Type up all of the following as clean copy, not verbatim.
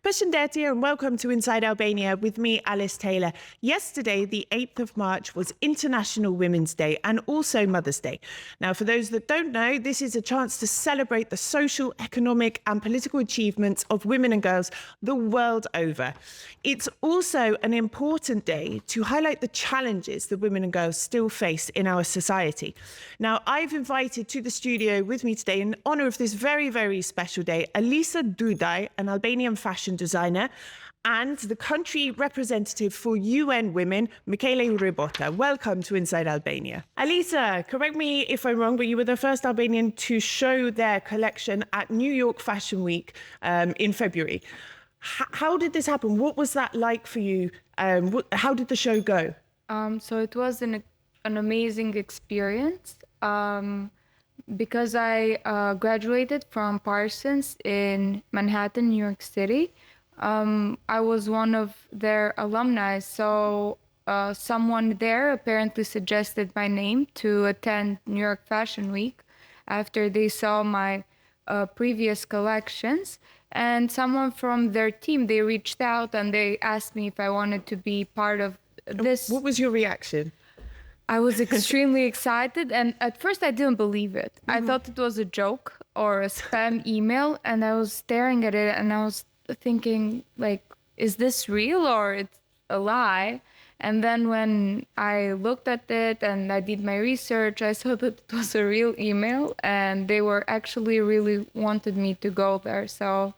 Përshëndetje and welcome to Inside Albania with me, Alice Taylor. Yesterday, the 8th of March, was International Women's Day and also Mother's Day. Now, for those that don't know, this is a chance to celebrate the social, economic and political achievements of women and girls the world over. It's also an important day to highlight the challenges that women and girls still face in our society. Now, I've invited to the studio with me today in honour of this very, very special day, Alisa Dudaj, an Albanian fashion designer, and the country representative for UN Women, Michele Rebota. Welcome to Inside Albania. Alisa, correct me if I'm wrong, but you were the first Albanian to show their collection at New York Fashion Week in February. How did this happen? What was that like for you? How did the show go? So it was an amazing experience because I graduated from Parsons in Manhattan, New York City. I was one of their alumni, so someone there apparently suggested my name to attend New York Fashion Week after they saw my previous collections. And someone from their team, they reached out and they asked me if I wanted to be part of this. What was your reaction? I was extremely excited, and at first I didn't believe it. I thought it was a joke or a spam email, and I was staring at it and I was thinking, like, is this real or it's a lie? And then when I looked at it and I did my research, I saw that it was a real email and they were actually really wanted me to go there. So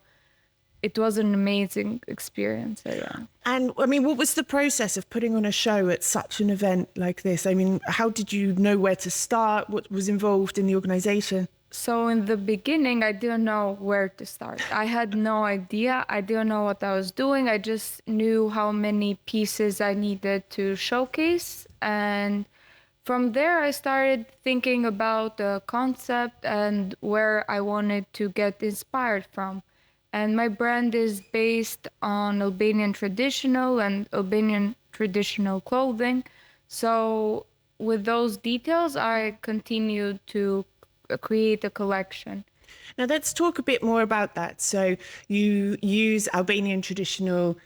it was an amazing experience. So, yeah. And I mean, what was the process of putting on a show at such an event like this? I mean, how did you know where to start? What was involved in the organization? So in the beginning, I didn't know where to start. I had no idea. I didn't know what I was doing. I just knew how many pieces I needed to showcase. And from there, I started thinking about the concept and where I wanted to get inspired from. And my brand is based on Albanian traditional and Albanian traditional clothing. So with those details, I continued to create a collection. Now let's talk a bit more about that. So you use Albanian traditional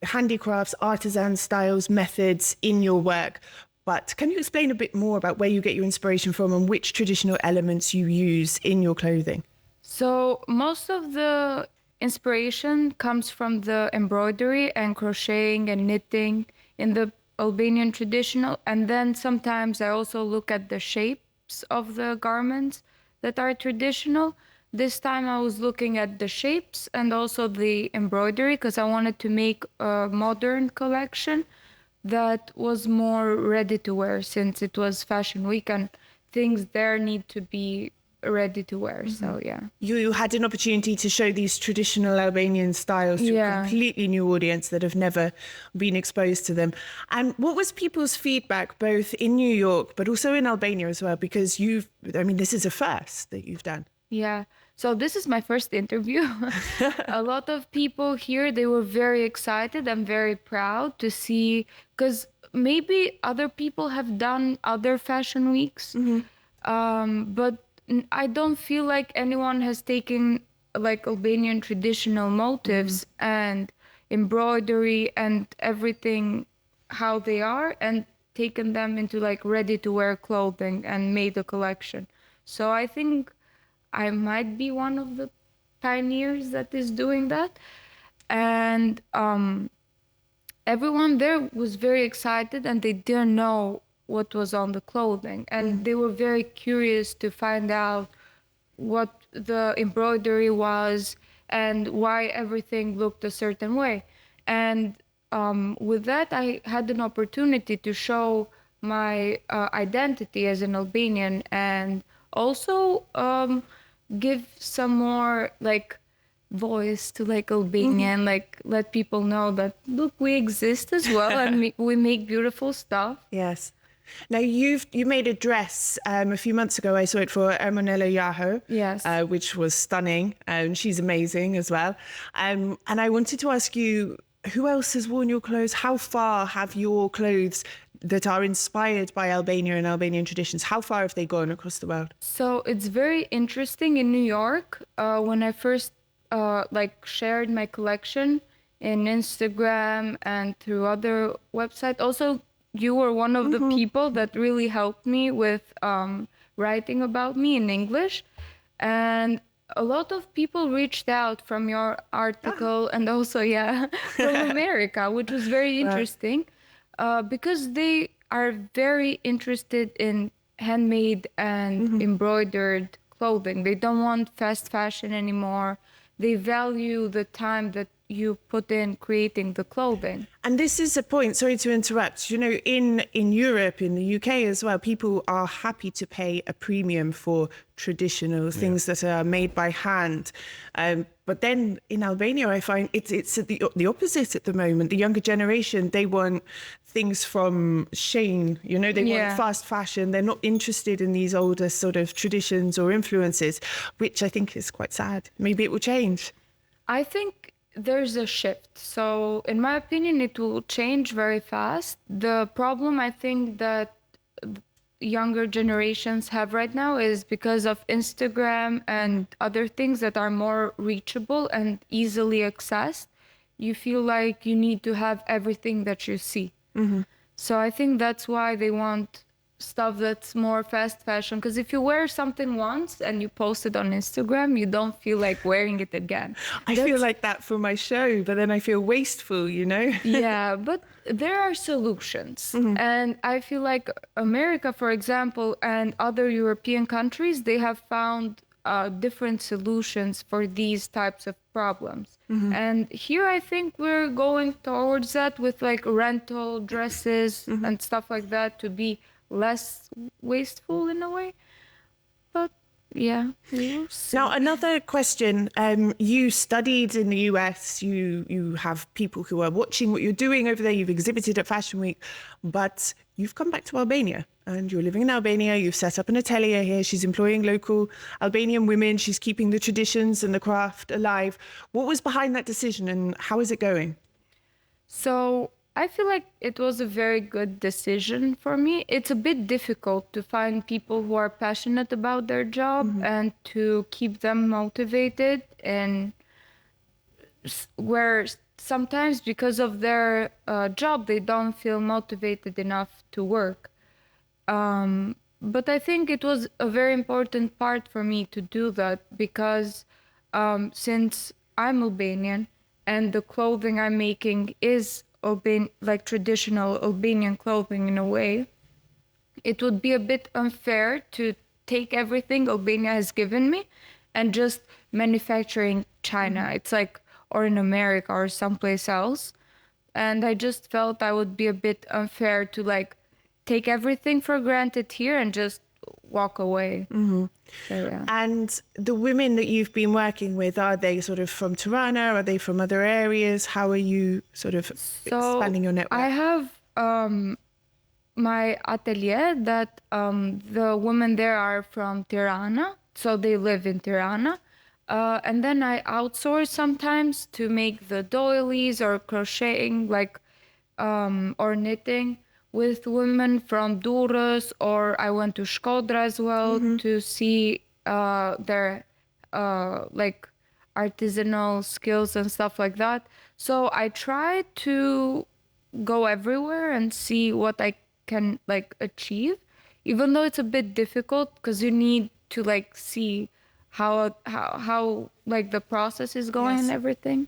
handicrafts, artisan styles, methods in your work. But can you explain a bit more about where you get your inspiration from and which traditional elements you use in your clothing? So most of the inspiration comes from the embroidery and crocheting and knitting in the Albanian traditional. And then sometimes I also look at the shape of the garments that are traditional. This time I was looking at the shapes and also the embroidery because I wanted to make a modern collection that was more ready to wear since it was Fashion Week and things there need to be ready to wear. So yeah. You had an opportunity to show these traditional Albanian styles to a completely new audience that have never been exposed to them. And what was people's feedback both in New York but also in Albania as well? Because this is a first that you've done. Yeah. So this is my first interview. A lot of people here, they were very excited and very proud to see, because maybe other people have done other fashion weeks, but I don't feel like anyone has taken like Albanian traditional motifs and embroidery and everything how they are and taken them into like ready to wear clothing and made a collection. So I think I might be one of the pioneers that is doing that. And everyone there was very excited and they didn't know what was on the clothing, and they were very curious to find out what the embroidery was and why everything looked a certain way. And with that, I had an opportunity to show my identity as an Albanian and also give some more like voice to like Albanian, like let people know that look, we exist as well and we make beautiful stuff. Yes. Now, you made a dress a few months ago. I saw it for Ermonella Yaho, yes, which was stunning. She's amazing as well. And I wanted to ask you, who else has worn your clothes? How far have your clothes that are inspired by Albania and Albanian traditions, how far have they gone across the world? So it's very interesting in New York. When I first like shared my collection in Instagram and through other websites. Also, you were one of the people that really helped me with writing about me in English. And a lot of people reached out from your article and also, yeah, from America, which was very interesting because they are very interested in handmade and embroidered clothing. They don't want fast fashion anymore. They value the time that you put in creating the clothing. And this is a point, sorry to interrupt, you know, in Europe, in the UK as well, people are happy to pay a premium for traditional things that are made by hand. But then in Albania, I find it's the opposite at the moment. The younger generation, they want things from Shane, you know, they want fast fashion. They're not interested in these older sort of traditions or influences, which I think is quite sad. Maybe it will change. I think there's a shift. So in my opinion, it will change very fast. The problem I think that younger generations have right now is because of Instagram and other things that are more reachable and easily accessed. You feel like you need to have everything that you see. So I think that's why they want stuff that's more fast fashion, because if you wear something once and you post it on Instagram, you don't feel like wearing it again. I feel like that for my show, but then I feel wasteful, you know? Yeah, but there are solutions. And I feel like America, for example, and other European countries, they have found different solutions for these types of problems. And here I think we're going towards that with like rental dresses and stuff like that to be less wasteful in a way. But yeah, we'll see. Now, another question. You studied in the US. You have people who are watching what you're doing over there. You've exhibited at Fashion Week, but you've come back to Albania and you're living in Albania. You've set up an atelier here. She's employing local Albanian women. She's keeping the traditions and the craft alive. What was behind that decision and how is it going? So I feel like it was a very good decision for me. It's a bit difficult to find people who are passionate about their job and to keep them motivated, and where sometimes because of their job, they don't feel motivated enough to work. But I think it was a very important part for me to do that because since I'm Albanian and the clothing I'm making is like traditional Albanian clothing in a way, it would be a bit unfair to take everything Albania has given me and just manufacturing China. It's like, or in America or someplace else. And I just felt I would be a bit unfair to like take everything for granted here and just walk away. So, yeah. And the women that you've been working with, are they sort of from Tirana? Are they from other areas? How are you sort of expanding your network? I have my atelier that the women there are from Tirana, so they live in Tirana. And then I outsource sometimes to make the doilies or crocheting, like or knitting with women from Durrës, or I went to Shkodra as well to see their like artisanal skills and stuff like that. So I try to go everywhere and see what I can like achieve, even though it's a bit difficult because you need to like see how like the process is going and everything.